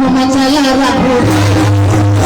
धूम मचाया रखो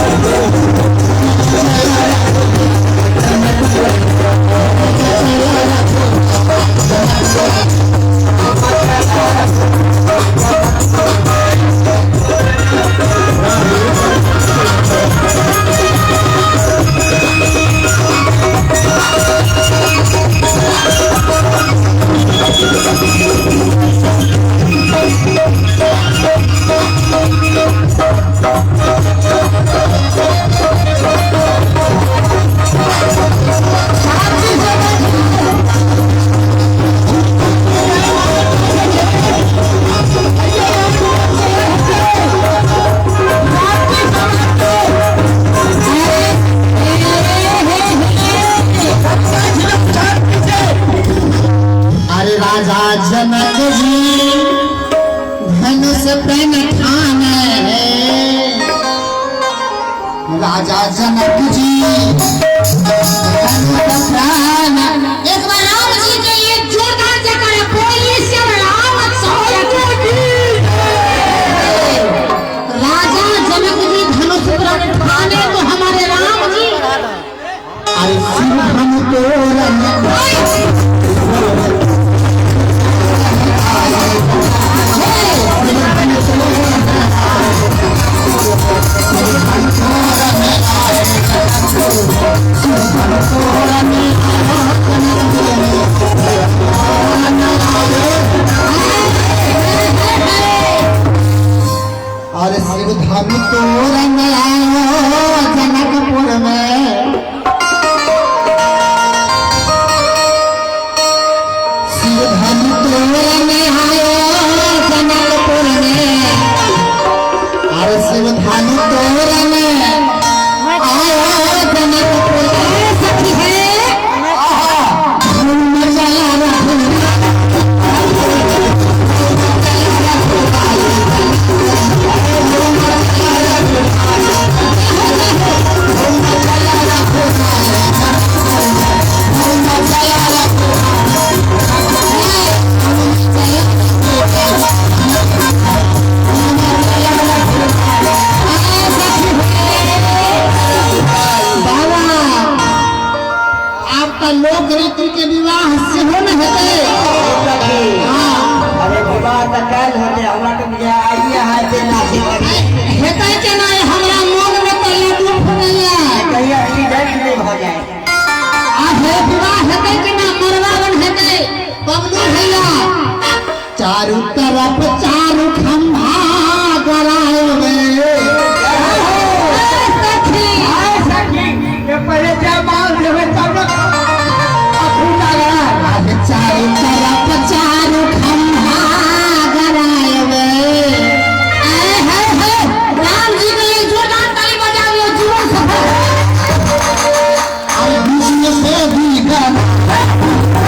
जनक जी धनुष प्रेम ठाने राजा जनक जी धनुष प्राण। एक बार राम जी के लिए जोरदार जयकारा बोलिए श्री राम राजा जनक जी धनुष प्रेम ठाने तो हमारे राम जी अरे शिव हम तो और शिव धाम तोरण आयो जनकपुर में शिव धाम तोरण आयो जनकपुर में और शिव धाम तोरण आयो जनकपुर में सखी है धूम मचाया रखो लोक रीति के विवाह से हो न हेते अरे विवाह त काल होते हमरा के बियाह आइए हाथ से नाचे हेते के नहीं हमरा मन में तो ये दुख गया कहिया एक्सीडेंट नहीं हो जाए आ हे विवाह हेते के ना मरवावन हेते बबलू भैया चारों तरफ चारों खंभा गराए सखी ये पहले जा माल देवे तब चारों तरफ चारों खंभा गराए राम जी के लिए जोरदार ताली बजाओ जीवन सफल और विष्णु से भी गाना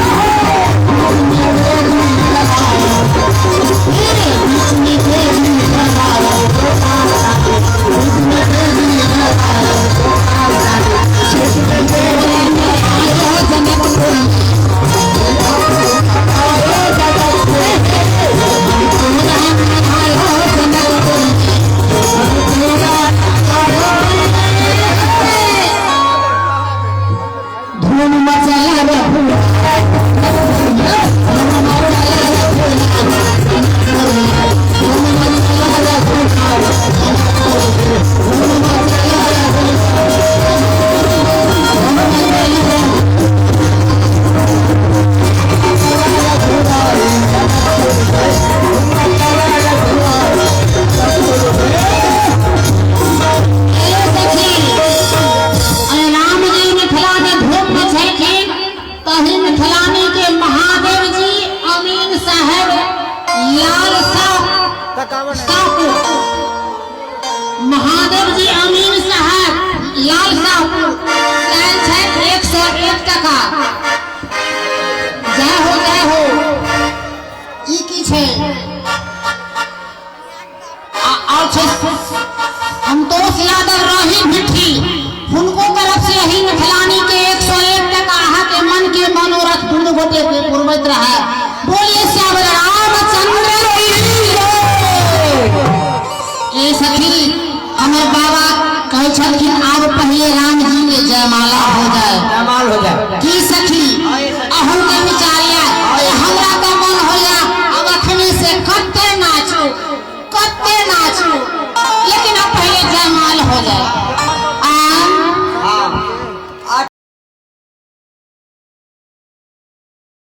महादेव जी अमीन साहब लाल साहब 101 टका जय हो ई की छे और छे संतोष यादव रही भिठी उनको तरफ से ही मिथिलानी के 101 टका आहा के मन के मनोरथ दुनु गोटे के पुरवैत रहा। बोलिए श्याम रामचंद्र की ए सखी हमर बाबा कहे छलखिन आब पहले राम जी के जयमाला हो जाए। जयमाल हो जाए की सखी